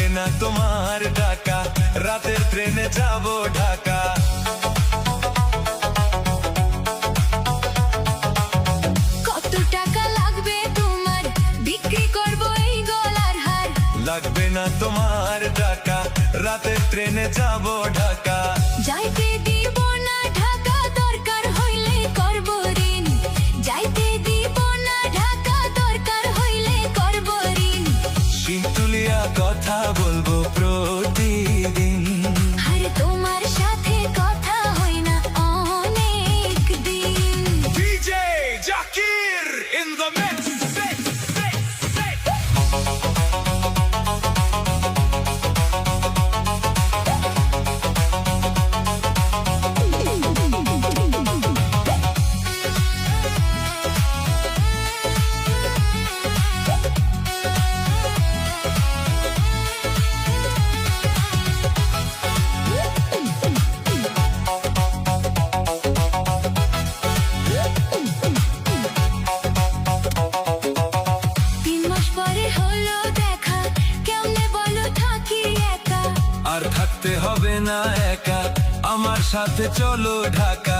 লাগবে না তোমার টাকা, রাতের ট্রেনে যাব ঢাকা। কত টাকা লাগবে তোমার, বিক্রি করব এই গলার হার। লাগবে না তোমার টাকা, রাতের ট্রেনে যাব ঢাকা। যাইতে দিব না ঢাকা, দরকার হইলে করব ঋণ। যাইতে দিব না ঢাকা, দরকার হইলে করব ঋণ। শিমতুলিয়া কথা বলবো প্রতিদিন, আর তোমার সাথে কথা হয় না অনেক দিন। DJ Jakir in the mix. আর থাকতে হবে না একা, আমার সাথে চলো ঢাকা।